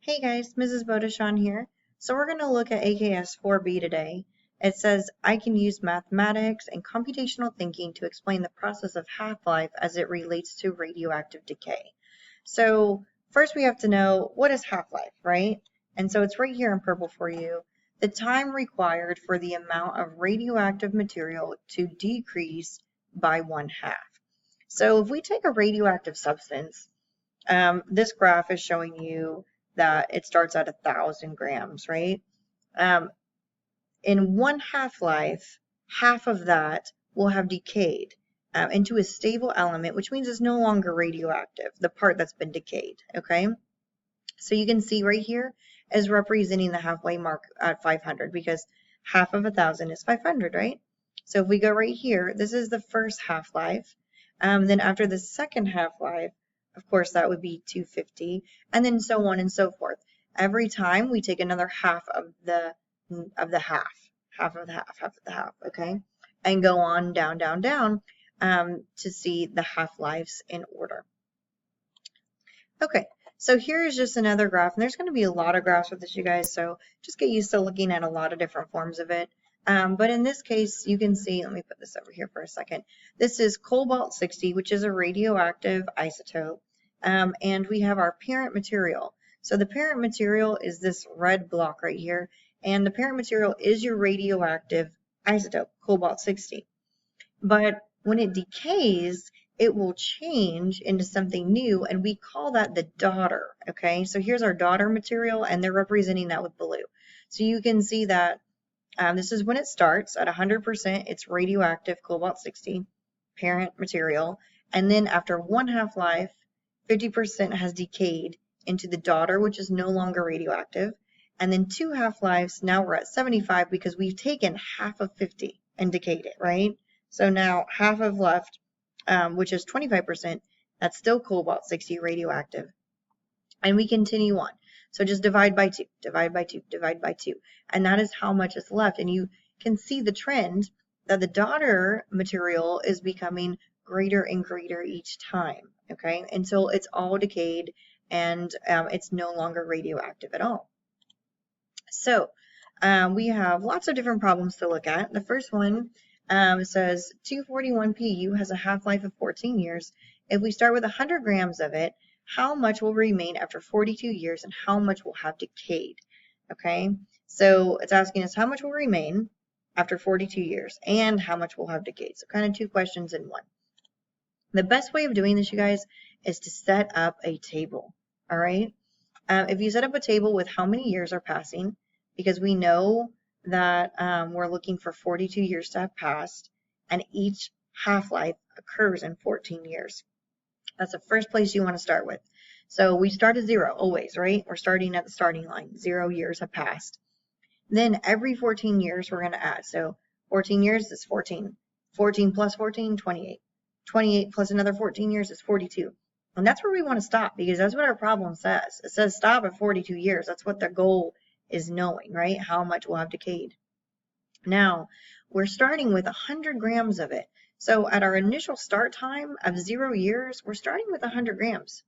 Hey guys, Mrs. Bodechon here. So we're going to look at AKS 4B today. It says, I can use mathematics and computational thinking to explain the process of half-life as it relates to radioactive decay. So first we have to know, what is half-life, right? And so it's right here in purple for you. The time required for the amount of radioactive material to decrease by 1/2. So if we take a radioactive substance, this graph is showing you that it starts at 1,000 grams, right? In one half-life, half of that will have decayed into a stable element, which means it's no longer radioactive, the part that's been decayed, okay? So you can see right here is representing the halfway mark at 500 because half of 1,000 is 500, right? So if we go right here, this is the first half-life. Then after the second half-life, of course, that would be 250, and then so on and so forth. Every time we take another half of the half, okay? And go on down, down, down to see the half-lives in order. Okay, so here is just another graph, and there's going to be a lot of graphs with this, you guys, so just get used to looking at a lot of different forms of it. But in this case, you can see, let me put this over here for a second. This is cobalt-60, which is a radioactive isotope, and we have our parent material. So the parent material is this red block right here, and the parent material is your radioactive isotope, cobalt-60. But when it decays, it will change into something new, and we call that the daughter, okay? So here's our daughter material, and they're representing that with blue. So you can see that this is when it starts at 100%, it's radioactive cobalt-60 parent material, and then after one half-life, 50% has decayed into the daughter, which is no longer radioactive, and then 2 half-lives, now we're at 75 because we've taken half of 50 and decayed it, right? So now half of left, which is 25%, that's still cobalt-60 radioactive. And we continue on. So just divide by 2, divide by 2, divide by 2. And that is how much is left. And you can see the trend that the daughter material is becoming greater and greater each time, okay? Until it's all decayed and it's no longer radioactive at all. So we have lots of different problems to look at. The first one says 241Pu has a half-life of 14 years. If we start with 100 grams of it, how much will remain after 42 years and how much will have decayed? Okay, so it's asking us how much will remain after 42 years and how much will have decayed. So kind of two questions in one. The best way of doing this, you guys, is to set up a table, all right? If you set up a table with how many years are passing, because we know that we're looking for 42 years to have passed, and each half-life occurs in 14 years. That's the first place you want to start with. So we start at 0 always, right? We're starting at the starting line. 0 years have passed. Then every 14 years we're going to add. So 14 years is 14. 14 plus 14, 28. 28 plus another 14 years is 42. And that's where we want to stop because that's what our problem says. It says stop at 42 years. That's what the goal is knowing, right? How much will have decayed. Now, we're starting with 100 grams of it. So at our initial start time of 0 years, we're starting with 100 grams.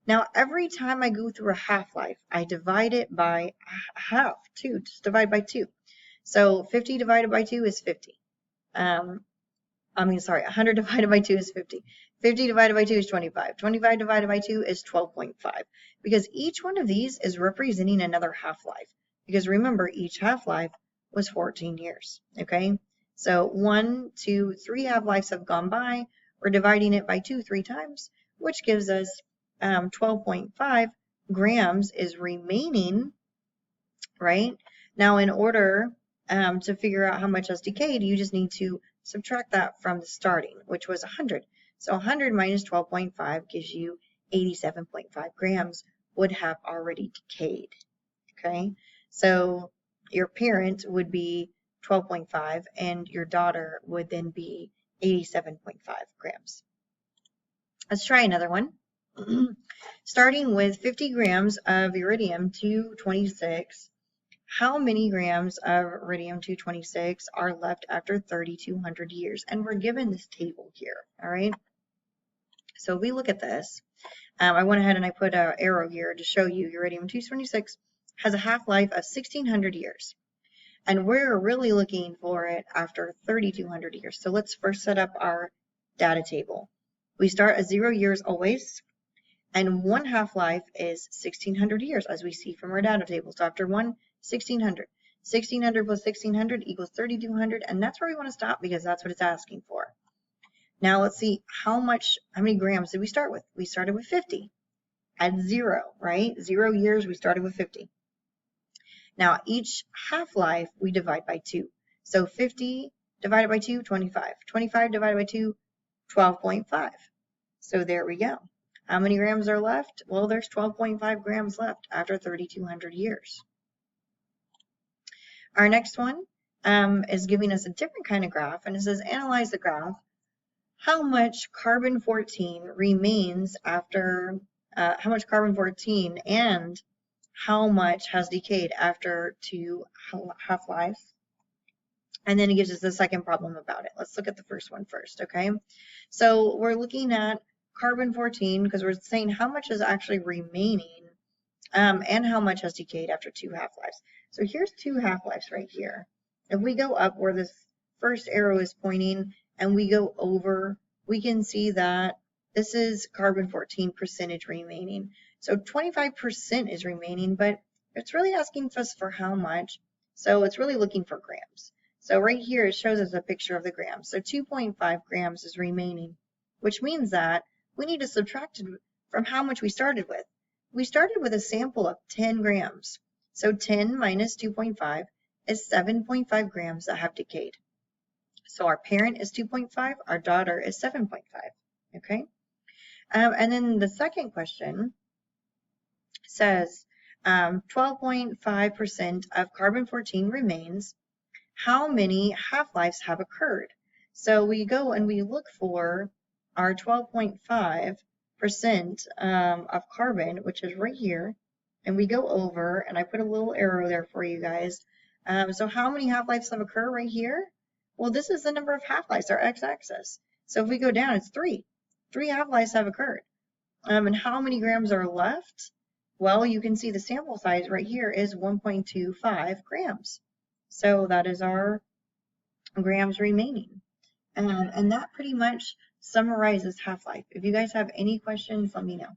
Now, every time I go through a half-life, I divide it by half, 2, just divide by 2. So 50 divided by 2 is 50. 100 divided by 2 is 50. 50 divided by 2 is 25. 25 divided by 2 is 12.5. Because each one of these is representing another half-life. Because remember, each half-life was 14 years, okay? So 1, 2, 3 half-lives have gone by. We're dividing it by 2 3 times, which gives us 12.5 grams is remaining, right? Now, in order to figure out how much has decayed, you just need to subtract that from the starting, which was 100. So 100 minus 12.5 gives you 87.5 grams would have already decayed, okay? So your parent would be 12.5 and your daughter would then be 87.5 grams. Let's try another one. Starting with 50 grams of iridium-226, how many grams of iridium-226 are left after 3,200 years? And we're given this table here, all right? So if we look at this, I went ahead and I put an arrow here to show you uranium-226 has a half-life of 1,600 years. And we're really looking for it after 3,200 years. So let's first set up our data table. We start at 0 years always, and one half-life is 1,600 years, as we see from our data table. So after 1,600. 1,600 plus 1,600 equals 3,200, and that's where we want to stop because that's what it's asking for. Now let's see how many grams did we start with? We started with 50 at 0, right? 0 years, we started with 50. Now each half-life we divide by 2. So 50 divided by 2, 25. 25 divided by 2, 12.5. So there we go. How many grams are left? Well, there's 12.5 grams left after 3,200 years. Our next one is giving us a different kind of graph, and it says analyze the graph. How much carbon-14 remains after, how much carbon-14 and how much has decayed after 2 half-lives. And then it gives us the second problem about it. Let's look at the first one first, okay? So we're looking at carbon-14 because we're saying how much is actually remaining and how much has decayed after 2 half-lives. So here's 2 half-lives right here. If we go up where this first arrow is pointing and we go over, we can see that this is carbon-14 percentage remaining. So 25% is remaining, but it's really asking us for how much. So it's really looking for grams. So right here, it shows us a picture of the grams. So 2.5 grams is remaining, which means that we need to subtract it from how much we started with. We started with a sample of 10 grams. So 10 minus 2.5 is 7.5 grams that have decayed. So our parent is 2.5, our daughter is 7.5, okay? And then the second question says 12.5% of carbon-14 remains. How many half-lives have occurred? So we go and we look for our 12.5% of carbon, which is right here, and we go over, and I put a little arrow there for you guys. So how many half-lives have occurred right here? Well, this is the number of half-lives, our x-axis. So if we go down, it's 3. 3 half-lives have occurred. And how many grams are left? Well, you can see the sample size right here is 1.25 grams. So that is our grams remaining. And that pretty much summarizes half-life. If you guys have any questions, let me know.